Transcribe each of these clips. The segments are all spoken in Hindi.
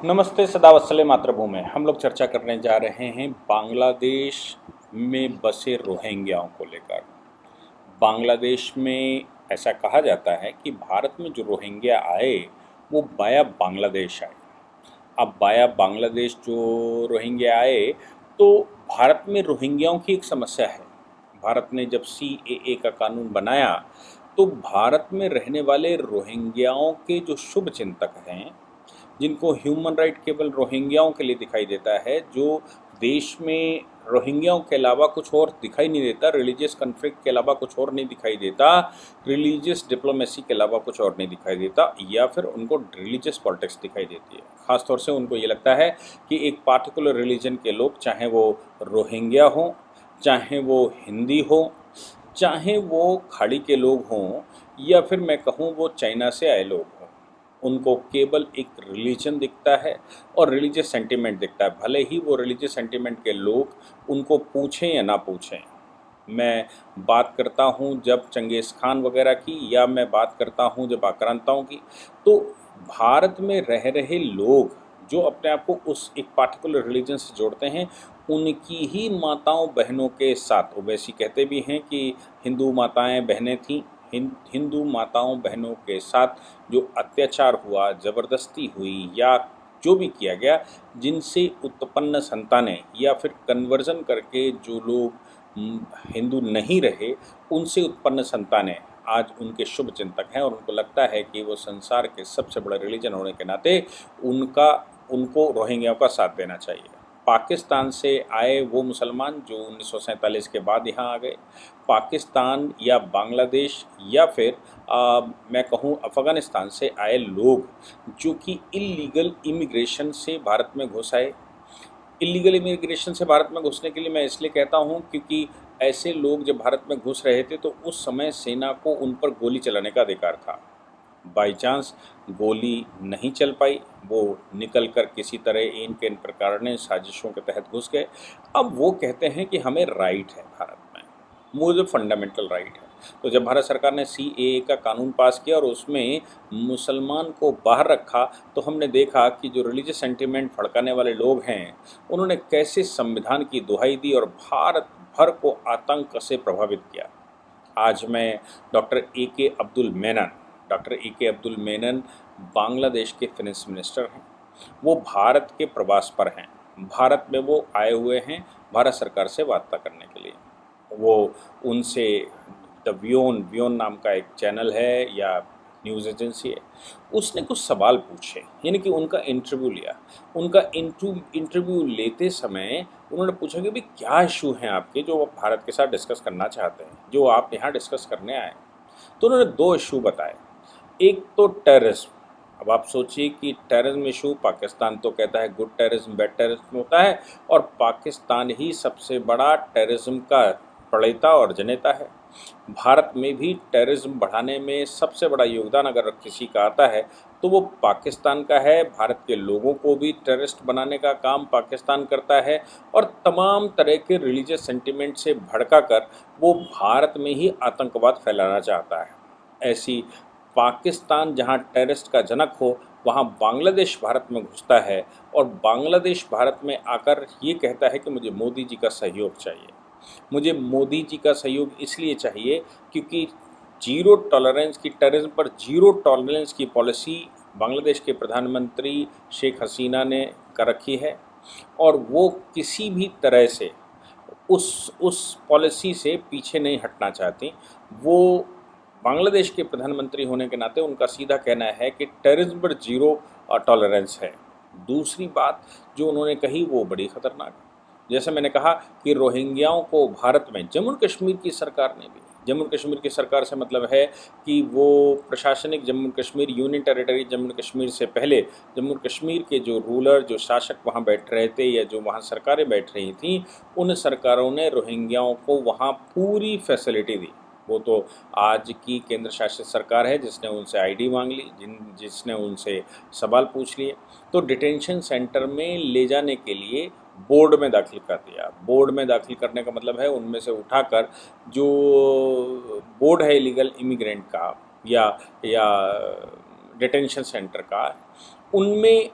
नमस्ते सदा वत्सले मातृभूमि। हम लोग चर्चा करने जा रहे हैं बांग्लादेश में बसे रोहिंग्याओं को लेकर। बांग्लादेश में ऐसा कहा जाता है कि भारत में जो रोहिंग्या आए वो बाया बांग्लादेश आए। अब बाया बांग्लादेश जो रोहिंग्या आए तो भारत में रोहिंग्याओं की एक समस्या है। भारत ने जब सीएए का कानून बनाया तो भारत में रहने वाले रोहिंग्याओं के जो शुभ चिंतक हैं, जिनको ह्यूमन राइट केवल रोहिंग्याओं के लिए दिखाई देता है, जो देश में रोहिंग्याओं के अलावा कुछ और दिखाई नहीं देता, रिलीजियस कन्फ्लिक्ट के अलावा कुछ और नहीं दिखाई देता, रिलीजियस डिप्लोमेसी के अलावा कुछ और नहीं दिखाई देता, या फिर उनको रिलीजियस पॉलिटिक्स दिखाई देती है। ख़ासतौर से उनको ये लगता है कि एक पार्टिकुलर रिलीजन के लोग, चाहे वो रोहिंग्या हों, चाहे वो हिंदी हो, चाहे वो खाड़ी के लोग हों, या फिर मैं कहूँ वो चाइना से आए लोग हों, उनको केवल एक रिलीजन दिखता है और रिलीजियस सेंटिमेंट दिखता है। भले ही वो रिलीजियस सेंटिमेंट के लोग उनको पूछें या ना पूछें। मैं बात करता हूँ जब चंगेज़ खान वगैरह की, या मैं बात करता हूँ जब आक्रांताओं की, तो भारत में रह रहे लोग जो अपने आप को उस एक पार्टिकुलर रिलीजन से जोड़ते हैं, उनकी ही माताओं बहनों के साथ, ओवैसी कहते भी हैं कि हिंदू माताएं बहनें थीं, हिंदू माताओं बहनों के साथ जो अत्याचार हुआ, ज़बरदस्ती हुई, या जो भी किया गया, जिनसे उत्पन्न संतानें या फिर कन्वर्जन करके जो लोग हिंदू नहीं रहे, उनसे उत्पन्न संतानें आज उनके शुभ चिंतक हैं और उनको लगता है कि वो संसार के सबसे बड़ा रिलीजन होने के नाते उनको रोहिंग्याओं का साथ देना चाहिए। पाकिस्तान से आए वो मुसलमान जो 1947 के बाद यहाँ आ गए, पाकिस्तान या बांग्लादेश या फिर मैं कहूँ अफ़गानिस्तान से आए लोग जो कि इल्लीगल इमिग्रेशन से भारत में घुस आए। इल्लीगल इमिग्रेशन से भारत में घुसने के लिए मैं इसलिए कहता हूँ क्योंकि ऐसे लोग जब भारत में घुस रहे थे तो उस समय सेना को उन पर गोली चलाने का अधिकार था। बाई चांस गोली नहीं चल पाई, वो निकल कर किसी तरह इन के इन प्रकार ने साजिशों के तहत घुस गए। अब वो कहते हैं कि हमें राइट है भारत में, मुझे फंडामेंटल राइट है। तो जब भारत सरकार ने सीएए का कानून पास किया और उसमें मुसलमान को बाहर रखा, तो हमने देखा कि जो रिलीजियस सेंटिमेंट भड़काने वाले लोग हैं, उन्होंने कैसे संविधान की दुहाई दी और भारत भर को आतंक से प्रभावित किया। आज मैं डॉक्टर ए के अब्दुल मेनन बांग्लादेश के फिनेंस मिनिस्टर हैं। वो भारत के प्रवास पर हैं, भारत में वो आए हुए हैं भारत सरकार से वार्ता करने के लिए। वो उनसे द व्योन नाम का एक चैनल है या न्यूज़ एजेंसी है, उसने कुछ सवाल पूछे, यानी कि उनका इंटरव्यू लिया। उनका इंटरव्यू लेते समय उन्होंने पूछा कि भाई क्या इशू हैं आपके जो आप भारत के साथ डिस्कस करना चाहते हैं, जो आप यहाँ डिस्कस करने आए। तो उन्होंने दो इशू बताए। एक तो टेररिज्म। अब आप सोचिए कि टेररिज्म इशू, पाकिस्तान तो कहता है गुड टेररिज्म बैड टेररिज्म होता है, और पाकिस्तान ही सबसे बड़ा टेररिज्म का प्रणेता और जनेता है। भारत में भी टेररिज्म बढ़ाने में सबसे बड़ा योगदान अगर किसी का आता है तो वो पाकिस्तान का है। भारत के लोगों को भी टेररिस्ट बनाने का काम पाकिस्तान करता है, और तमाम तरह के रिलीजियस सेंटिमेंट से भड़का कर वो भारत में ही आतंकवाद फैलाना चाहता है। ऐसी पाकिस्तान जहां टेररिस्ट का जनक हो, वहां बांग्लादेश भारत में घुसता है और बांग्लादेश भारत में आकर ये कहता है कि मुझे मोदी जी का सहयोग चाहिए। मुझे मोदी जी का सहयोग इसलिए चाहिए क्योंकि जीरो टॉलरेंस की, टेररिज्म पर जीरो टॉलरेंस की पॉलिसी बांग्लादेश के प्रधानमंत्री शेख हसीना ने कर रखी है, और वो किसी भी तरह से उस पॉलिसी से पीछे नहीं हटना चाहती। वो बांग्लादेश के प्रधानमंत्री होने के नाते उनका सीधा कहना है कि टेररिज्म पर जीरो टॉलरेंस है। दूसरी बात जो उन्होंने कही वो बड़ी ख़तरनाक है। जैसे मैंने कहा कि रोहिंग्याओं को भारत में, जम्मू कश्मीर की सरकार ने भी, जम्मू कश्मीर की सरकार से मतलब है कि वो प्रशासनिक जम्मू कश्मीर, यूनियन टेरिटरी जम्मू कश्मीर से पहले जम्मू कश्मीर के जो रूलर, जो शासक वहाँ बैठ रहे थे या जो वहाँ सरकारें बैठ रही थीं, उन सरकारों ने रोहिंग्याओं को वहाँ पूरी फैसिलिटी दी। वो तो आज की केंद्र शासित सरकार है जिसने उनसे आईडी मांग ली, जिसने उनसे सवाल पूछ लिए। तो डिटेंशन सेंटर में ले जाने के लिए बोर्ड में दाखिल कर दिया। बोर्ड में दाखिल करने का मतलब है उनमें से उठाकर जो बोर्ड है इलीगल इमिग्रेंट का या डिटेंशन सेंटर का, उनमें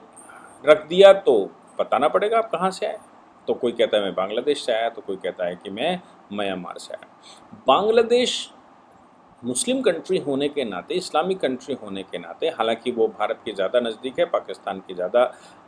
रख दिया तो बताना पड़ेगा आप कहाँ से आए। तो कोई कहता है मैं बांग्लादेश से आया, तो कोई कहता है कि मैं म्यांमार से आया। बांग्लादेश मुस्लिम कंट्री होने के नाते, इस्लामिक कंट्री होने के नाते, हालांकि वो भारत के ज़्यादा नज़दीक है, पाकिस्तान के ज़्यादा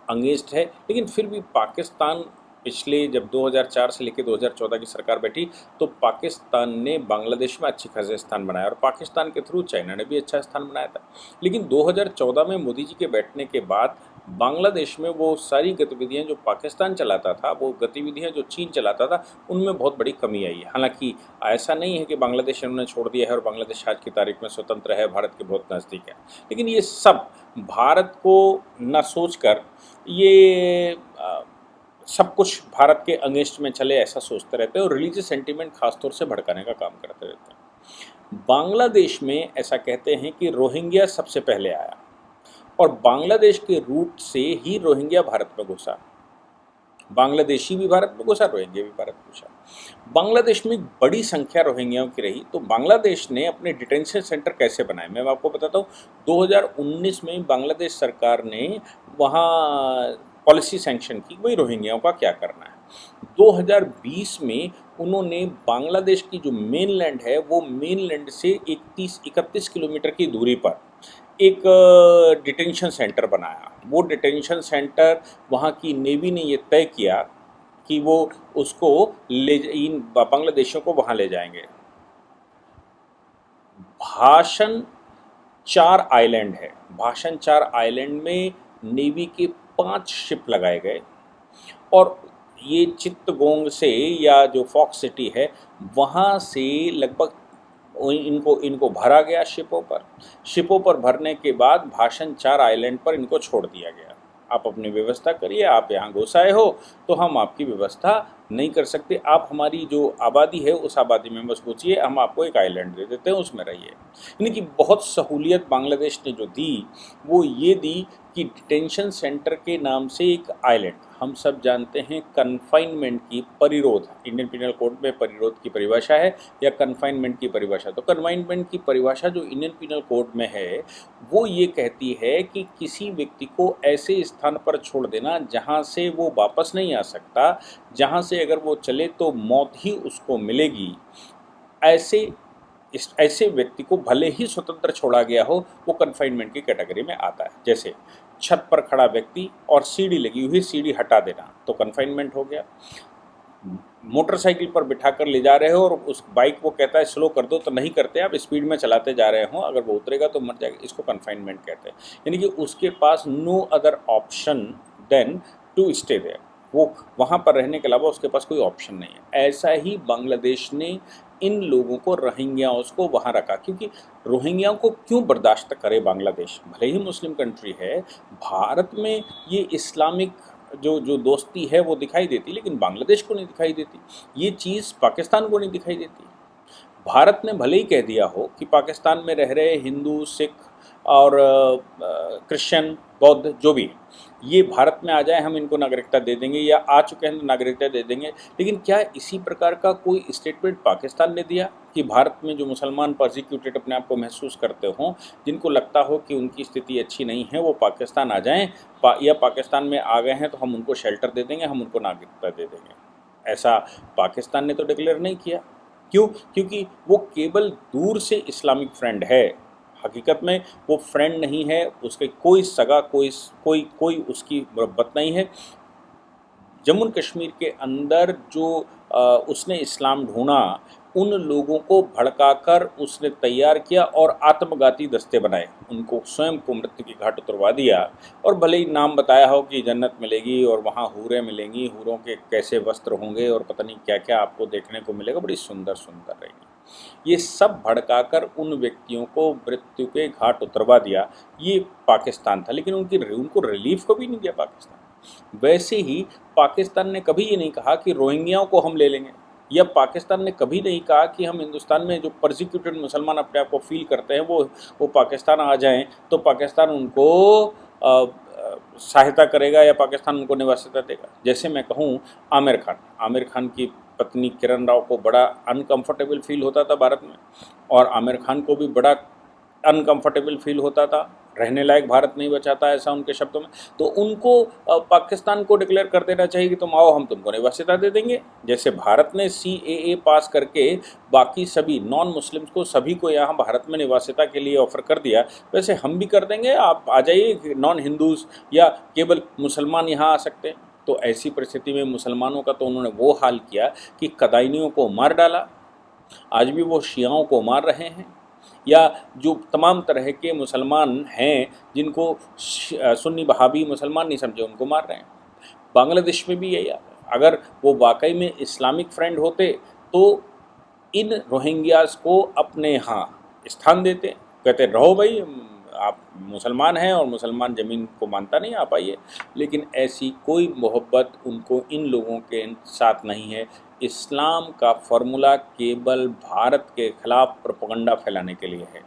अंगेस्ट है, लेकिन फिर भी पाकिस्तान पिछले जब 2004 से लेकर 2014 की सरकार बैठी तो पाकिस्तान ने बांग्लादेश में अच्छी खासे स्थान बनाया और पाकिस्तान के थ्रू चाइना ने भी अच्छा स्थान बनाया था। लेकिन 2014 में मोदी जी के बैठने के बाद बांग्लादेश में वो सारी गतिविधियां जो पाकिस्तान चलाता था, वो गतिविधियां जो चीन चलाता था, उनमें बहुत बड़ी कमी आई है। हालांकि ऐसा नहीं है कि बांग्लादेश उन्होंने छोड़ दिया है और बांग्लादेश आज की तारीख में स्वतंत्र है, भारत के बहुत नज़दीक है, लेकिन ये सब भारत को न सोचकर ये सब कुछ भारत के अगेंस्ट में चले ऐसा सोचते रहते हैं और रिलीजियस सेंटीमेंट खासतौर से भड़काने का काम करते रहते हैं। बांग्लादेश में ऐसा कहते हैं कि रोहिंग्या सबसे पहले आया और बांग्लादेश के रूट से ही रोहिंग्या भारत में घुसा, बांग्लादेशी भी भारत में घुसा, रोहिंग्या भी भारत में घुसा। बांग्लादेश में बड़ी संख्या रोहिंग्याओं की रही, तो बांग्लादेश ने अपने डिटेंशन सेंटर कैसे बनाए मैं आपको बताता हूँ। 2019 में बांग्लादेश सरकार ने वहाँ पॉलिसी सैंक्शन की, वही रोहिंग्याओं का क्या करना है। 2020 में उन्होंने बांग्लादेश की जो मेनलैंड है, वो मेनलैंड से 31 किलोमीटर की दूरी पर एक डिटेंशन सेंटर बनाया। वो डिटेंशन सेंटर वहाँ की नेवी ने ये तय किया कि वो उसको इन बांग्लादेशियों को वहाँ ले जाएंगे। भाषण 4 आइलैंड है, भाषण 4 आइलैंड में नेवी के 5 शिप लगाए गए और ये चित्तगोंग से या जो फॉक्स सिटी है वहाँ से लगभग इनको भरा गया शिपों पर भरने के बाद भाषण 4 आइलैंड पर इनको छोड़ दिया गया। आप अपनी व्यवस्था करिए, आप यहाँ घुस आए हो तो हम आपकी व्यवस्था नहीं कर सकते, आप हमारी जो आबादी है उस आबादी में बस पहुँचिए, हम आपको एक आइलैंड दे देते हैं, उसमें रहिए। यानी कि बहुत सहूलियत बांग्लादेश ने जो दी वो ये दी कि डिटेंशन सेंटर के नाम से एक आइलैंड, हम सब जानते हैं कन्फाइनमेंट की परिरोध, इंडियन पिनल कोड में परिरोध की परिभाषा है या कन्फाइनमेंट की परिभाषा। तो कन्फाइनमेंट की परिभाषा जो इंडियन पिनल कोड में है वो ये कहती है कि किसी व्यक्ति को ऐसे स्थान पर छोड़ देना जहाँ से वो वापस नहीं आ सकता, जहाँ से अगर वो चले तो मौत ही उसको मिलेगी, ऐसे व्यक्ति को भले ही स्वतंत्र छोड़ा गया हो, वो कन्फाइनमेंट की कैटेगरी में आता है। जैसे छत पर खड़ा व्यक्ति और सीढ़ी लगी हुई, सीढ़ी हटा देना तो कन्फाइनमेंट हो गया। मोटरसाइकिल पर बिठाकर ले जा रहे हो और उस बाइक को कहता है स्लो कर दो तो नहीं करते, आप स्पीड में चलाते जा रहे हो, अगर वो उतरेगा तो मर जाएगा, इसको कन्फाइनमेंट कहते हैं। यानी कि उसके पास no other option than to stay there, वो वहाँ पर रहने के अलावा उसके पास कोई ऑप्शन नहीं है। ऐसा ही बांग्लादेश ने इन लोगों को, रोहिंग्याओं को वहाँ रखा, क्योंकि रोहिंग्याओं को क्यों बर्दाश्त करे बांग्लादेश, भले ही मुस्लिम कंट्री है, भारत में ये इस्लामिक जो दोस्ती है वो दिखाई देती, लेकिन बांग्लादेश को नहीं दिखाई देती, ये चीज़ पाकिस्तान को नहीं दिखाई देती। भारत ने भले ही कह दिया हो कि पाकिस्तान में रह रहे हिंदू, सिख और क्रिश्चियन, बौद्ध जो भी ये भारत में आ जाए, हम इनको नागरिकता दे देंगे या आ चुके हैं तो नागरिकता दे देंगे, लेकिन क्या इसी प्रकार का कोई स्टेटमेंट पाकिस्तान ने दिया कि भारत में जो मुसलमान परसिक्यूटेड अपने आप को महसूस करते हों, जिनको लगता हो कि उनकी स्थिति अच्छी नहीं है, वो पाकिस्तान आ जाएँ या पाकिस्तान में आ गए हैं तो हम उनको शेल्टर दे देंगे, हम उनको नागरिकता दे देंगे? ऐसा पाकिस्तान ने तो डिक्लेयर नहीं किया। क्यों? क्योंकि वो केवल दूर से इस्लामिक फ्रेंड है, हकीकत में वो फ्रेंड नहीं है, उसके कोई सगा, कोई उसकी मुरब्बत नहीं है। जम्मू कश्मीर के अंदर जो उसने इस्लाम ढूंढा, उन लोगों को भड़काकर उसने तैयार किया और आत्मघाती दस्ते बनाए, उनको स्वयं को मृत्यु की घाट उतरवा दिया और भले ही नाम बताया हो कि जन्नत मिलेगी और वहाँ हूरें मिलेंगी, हूरों के कैसे वस्त्र होंगे और पता नहीं क्या क्या आपको देखने को मिलेगा, बड़ी सुंदर सुंदर रहेगी, ये सब भड़काकर उन व्यक्तियों को मृत्यु के घाट उतरवा दिया। ये पाकिस्तान था, लेकिन उनको रिलीफ को भी नहीं दिया पाकिस्तान। वैसे ही पाकिस्तान ने कभी ये नहीं कहा कि रोहिंग्याओं को हम ले लेंगे, या पाकिस्तान ने कभी नहीं कहा कि हम हिंदुस्तान में जो परसिक्यूटेड मुसलमान अपने आप को फील करते हैं वो पाकिस्तान आ जाएं तो पाकिस्तान उनको सहायता करेगा या पाकिस्तान उनको निवासिता देगा। जैसे मैं कहूँ आमिर खान की पत्नी किरण राव को बड़ा अनकंफर्टेबल फील होता था भारत में, और आमिर खान को भी बड़ा अनकंफर्टेबल फील होता था रहने लायक भारत नहीं बचाता, ऐसा उनके शब्दों में। तो उनको पाकिस्तान को डिक्लेयर कर देना चाहिए कि तुम आओ, हम तुमको निवासिता दे देंगे। जैसे भारत ने CAA पास करके बाकी सभी नॉन मुस्लिम्स को, सभी को यहाँ भारत में निवासिता के लिए ऑफर कर दिया, वैसे हम भी कर देंगे, आप आ जाइए, नॉन हिंदूज़ या केवल मुसलमान यहाँ आ सकते हैं। तो ऐसी परिस्थिति में मुसलमानों का तो उन्होंने वो हाल किया कि कदाइनियों को मार डाला, आज भी वो शियाओं को मार रहे हैं, या जो तमाम तरह के मुसलमान हैं जिनको सुन्नी वहाबी मुसलमान नहीं समझे, उनको मार रहे हैं। बांग्लादेश में भी यही हाल है। अगर वो वाकई में इस्लामिक फ्रेंड होते तो इन रोहिंग्यास को अपने यहाँ स्थान देते, कहते रहो भाई, आप मुसलमान हैं और मुसलमान ज़मीन को मानता नहीं, आप आइए। लेकिन ऐसी कोई मोहब्बत उनको इन लोगों के साथ नहीं है। इस्लाम का फॉर्मूला केवल भारत के खिलाफ प्रोपेगेंडा फैलाने के लिए है।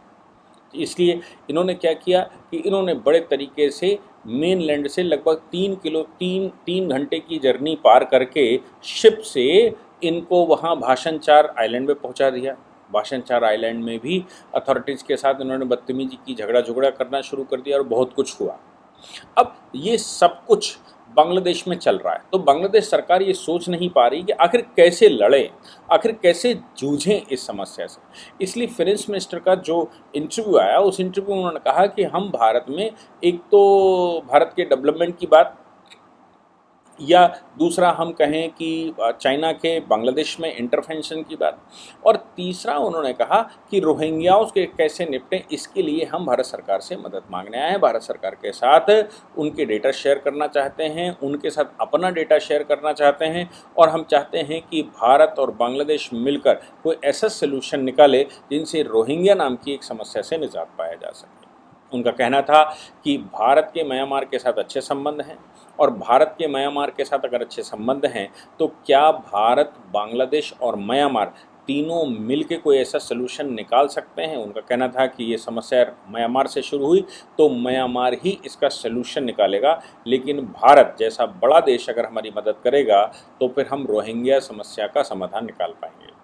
इसलिए इन्होंने क्या किया कि इन्होंने बड़े तरीके से मेनलैंड से लगभग 3 घंटे की जर्नी पार करके शिप से इनको वहाँ भाषणचार आइलैंड में पहुँचा दिया। भाषणचार आइलैंड में भी अथॉरिटीज़ के साथ इन्होंने बदतमीजी की, झगड़ा करना शुरू कर दिया और बहुत कुछ हुआ। अब ये सब कुछ बांग्लादेश में चल रहा है, तो बांग्लादेश सरकार ये सोच नहीं पा रही कि आखिर कैसे लड़े, आखिर कैसे जूझें इस समस्या से। इसलिए फिनेंस मिनिस्टर का जो इंटरव्यू आया, उस इंटरव्यू में उन्होंने कहा कि हम भारत में, एक तो भारत के डेवलपमेंट की बात, या दूसरा हम कहें कि चाइना के बांग्लादेश में इंटरवेंशन की बात, और तीसरा उन्होंने कहा कि रोहिंग्याओं के कैसे निपटें, इसके लिए हम भारत सरकार से मदद मांगने आए हैं। भारत सरकार के साथ उनके डेटा शेयर करना चाहते हैं, उनके साथ अपना डेटा शेयर करना चाहते हैं, और हम चाहते हैं कि भारत और बांग्लादेश मिलकर कोई ऐसा सलूशन निकाले जिनसे रोहिंग्या नाम की एक समस्या से निजात पाया जा सके। उनका कहना था कि भारत के म्यांमार के साथ अच्छे संबंध हैं, और भारत के म्यांमार के साथ अगर अच्छे संबंध हैं तो क्या भारत, बांग्लादेश और म्यांमार तीनों मिलके कोई ऐसा सलूशन निकाल सकते हैं। उनका कहना था कि ये समस्या म्यांमार से शुरू हुई तो म्यांमार ही इसका सलूशन निकालेगा, लेकिन भारत जैसा बड़ा देश अगर हमारी मदद करेगा तो फिर हम रोहिंग्या समस्या का समाधान निकाल पाएंगे।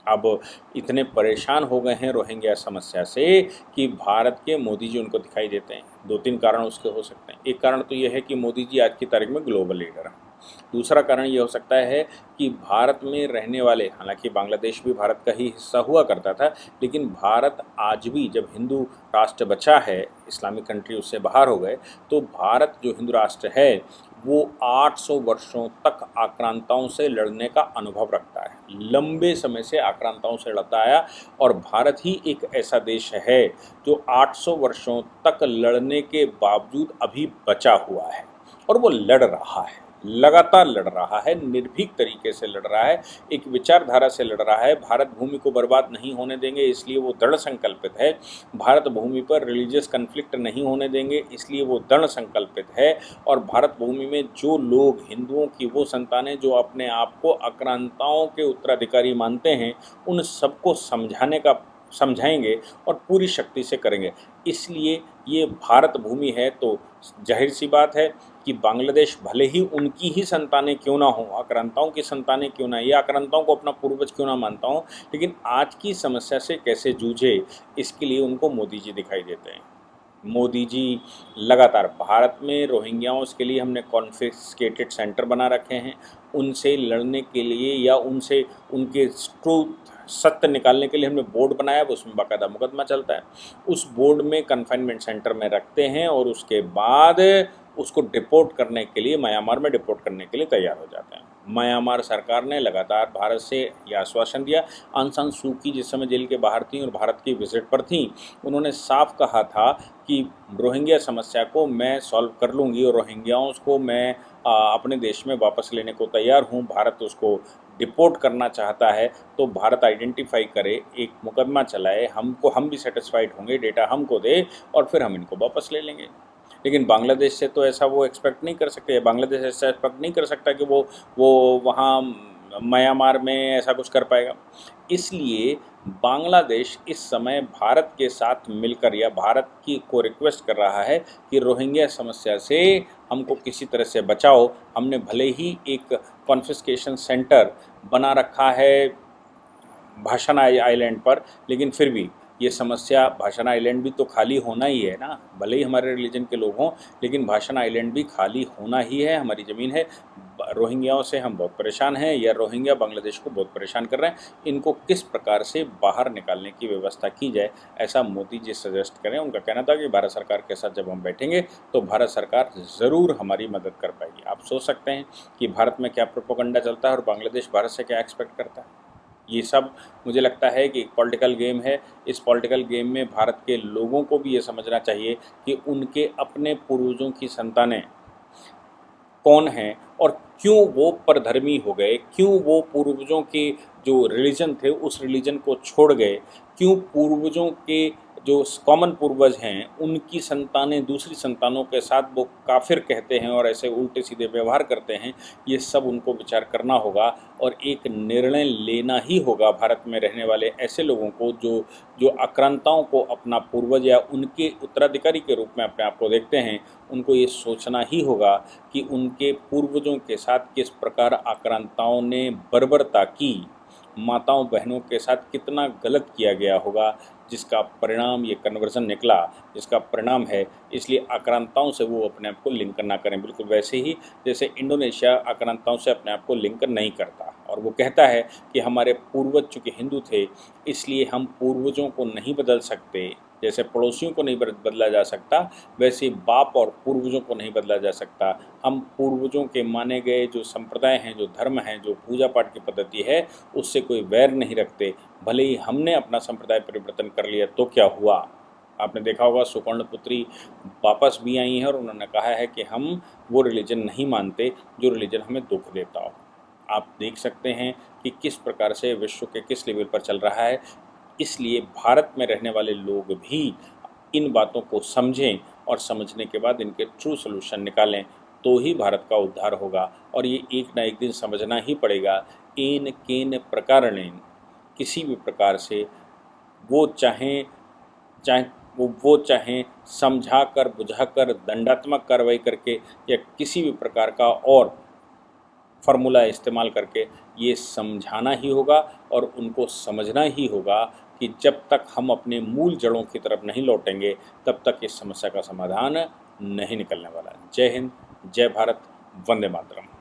अब इतने परेशान हो गए हैं रोहिंग्या समस्या से कि भारत के मोदी जी उनको दिखाई देते हैं। 2-3 कारण उसके हो सकते हैं। एक कारण तो ये है कि मोदी जी आज की तारीख में ग्लोबल लीडर हैं। दूसरा कारण ये हो सकता है कि भारत में रहने वाले, हालांकि बांग्लादेश भी भारत का ही हिस्सा हुआ करता था, लेकिन भारत आज भी, जब हिंदू राष्ट्र बचा है, इस्लामिक कंट्री उससे बाहर हो गए, तो भारत जो हिंदू राष्ट्र है वो 800 वर्षों तक आक्रांताओं से लड़ने का अनुभव रखता है। लंबे समय से आक्रांताओं से लड़ता आया, और भारत ही एक ऐसा देश है जो 800 वर्षों तक लड़ने के बावजूद अभी बचा हुआ है, और वो लड़ रहा है, लगातार लड़ रहा है, निर्भीक तरीके से लड़ रहा है, एक विचारधारा से लड़ रहा है। भारत भूमि को बर्बाद नहीं होने देंगे, इसलिए वो दृढ़ संकल्पित है। भारत भूमि पर रिलीजियस कन्फ्लिक्ट नहीं होने देंगे, इसलिए वो दृढ़ संकल्पित है। और भारत भूमि में जो लोग, हिंदुओं की वो संतानें जो अपने आप को आक्रांताओं के उत्तराधिकारी मानते हैं, उन सबको समझाएंगे और पूरी शक्ति से करेंगे। इसलिए ये भारत भूमि है, तो जाहिर सी बात है कि बांग्लादेश भले ही उनकी ही संतानें क्यों ना हों, आक्रांताओं की संतानें क्यों ना, या आक्रांताओं को अपना पूर्वज क्यों ना मानता हूँ, लेकिन आज की समस्या से कैसे जूझे, इसके लिए उनको मोदी जी दिखाई देते हैं। मोदी जी लगातार भारत में रोहिंग्याओं के लिए हमने कॉन्फिस्केटेड सेंटर बना रखे हैं, उनसे लड़ने के लिए या उनसे उनके ट्रूथ, सत्य निकालने के लिए हमने बोर्ड बनाया, उसमें बाकायदा मुकदमा चलता है। उस बोर्ड में कन्फाइनमेंट सेंटर में रखते हैं और उसके बाद उसको डिपोर्ट करने के लिए, म्यांमार में डिपोर्ट करने के लिए तैयार हो जाते हैं। म्यांमार सरकार ने लगातार भारत से यह आश्वासन दिया। आंग सान सू की जिस समय जेल के बाहर थी और भारत की विजिट पर थी, उन्होंने साफ कहा था कि रोहिंग्या समस्या को मैं सॉल्व कर लूँगी और रोहिंग्याओं को मैं अपने देश में वापस लेने को तैयार हूँ। भारत उसको डिपोर्ट करना चाहता है तो भारत आइडेंटिफाई करे, एक मुकदमा चलाए, हम भी सेटिस्फाइड होंगे, डेटा हमको दे और फिर हम इनको वापस ले लेंगे। लेकिन बांग्लादेश से तो ऐसा वो एक्सपेक्ट नहीं कर सकते, बांग्लादेश ऐसा एक्सपेक्ट नहीं कर सकता कि वो वहाँ म्यांमार में ऐसा कुछ कर पाएगा। इसलिए बांग्लादेश इस समय भारत के साथ मिलकर या भारत को रिक्वेस्ट कर रहा है कि रोहिंग्या समस्या से हमको किसी तरह से बचाओ। हमने भले ही एक कॉन्फिस्केशन सेंटर बना रखा है भाषण आइलैंड पर, लेकिन फिर भी ये समस्या भाषण आइलैंड भी तो खाली होना ही है ना, भले ही हमारे रिलीजन के लोग हों, लेकिन भाषण आइलैंड भी खाली होना ही है, हमारी ज़मीन है। रोहिंग्याओं से हम बहुत परेशान हैं, या रोहिंग्या बांग्लादेश को बहुत परेशान कर रहे हैं। इनको किस प्रकार से बाहर निकालने की व्यवस्था की जाए, ऐसा मोदी जी सजेस्ट करें। उनका कहना था कि भारत सरकार के साथ जब हम बैठेंगे तो भारत सरकार ज़रूर हमारी मदद कर पाएगी। आप सोच सकते हैं कि भारत में क्या प्रोपेगेंडा चलता है और बांग्लादेश भारत से क्या एक्सपेक्ट करता है। ये सब मुझे लगता है कि एक पॉलिटिकल गेम है। इस पॉलिटिकल गेम में भारत के लोगों को भी ये समझना चाहिए कि उनके अपने पूर्वजों की संतानें कौन हैं और क्यों वो परधर्मी हो गए, क्यों वो पूर्वजों के जो रिलीजन थे उस रिलीजन को छोड़ गए, क्यों पूर्वजों के जो कॉमन पूर्वज हैं उनकी संतानें दूसरी संतानों के साथ वो काफिर कहते हैं और ऐसे उल्टे सीधे व्यवहार करते हैं। ये सब उनको विचार करना होगा और एक निर्णय लेना ही होगा भारत में रहने वाले ऐसे लोगों को जो जो आक्रांताओं को अपना पूर्वज या उनके उत्तराधिकारी के रूप में अपने आप को देखते हैं। उनको ये सोचना ही होगा कि उनके पूर्वजों के साथ किस प्रकार आक्रांताओं ने बर्बरता की, माताओं बहनों के साथ कितना गलत किया गया होगा, जिसका परिणाम ये कन्वर्जन निकला, जिसका परिणाम है। इसलिए आक्रांताओं से वो अपने आप को लिंक ना करें, बिल्कुल वैसे ही जैसे इंडोनेशिया आक्रांताओं से अपने आप को लिंक नहीं करता और वो कहता है कि हमारे पूर्वज चूँकि हिंदू थे इसलिए हम पूर्वजों को नहीं बदल सकते। जैसे पड़ोसियों को नहीं बदला जा सकता, वैसे बाप और पूर्वजों को नहीं बदला जा सकता। हम पूर्वजों के माने गए जो संप्रदाय हैं, जो धर्म हैं, जो पूजा पाठ की पद्धति है, उससे कोई वैर नहीं रखते। भले ही हमने अपना संप्रदाय परिवर्तन कर लिया तो क्या हुआ। आपने देखा होगा सुवर्णपुत्री वापस भी आई हैं और उन्होंने कहा है कि हम वो रिलीजन नहीं मानते जो रिलीजन हमें दुख देता हो। आप देख सकते हैं कि किस प्रकार से विश्व के किस लेवल पर चल रहा है। इसलिए भारत में रहने वाले लोग भी इन बातों को समझें और समझने के बाद इनके ट्रू सॉल्यूशन निकालें, तो ही भारत का उद्धार होगा। और ये एक ना एक दिन समझना ही पड़ेगा, एन केन प्रकारणेन, किसी भी प्रकार से वो चाहें चाहे वो चाहें समझा कर बुझा कर दंडात्मक कार्रवाई करके या किसी भी प्रकार का और फार्मूला इस्तेमाल करके ये समझाना ही होगा और उनको समझना ही होगा कि जब तक हम अपने मूल जड़ों की तरफ नहीं लौटेंगे तब तक इस समस्या का समाधान नहीं निकलने वाला। जय हिंद, जय भारत, वंदे मातरम।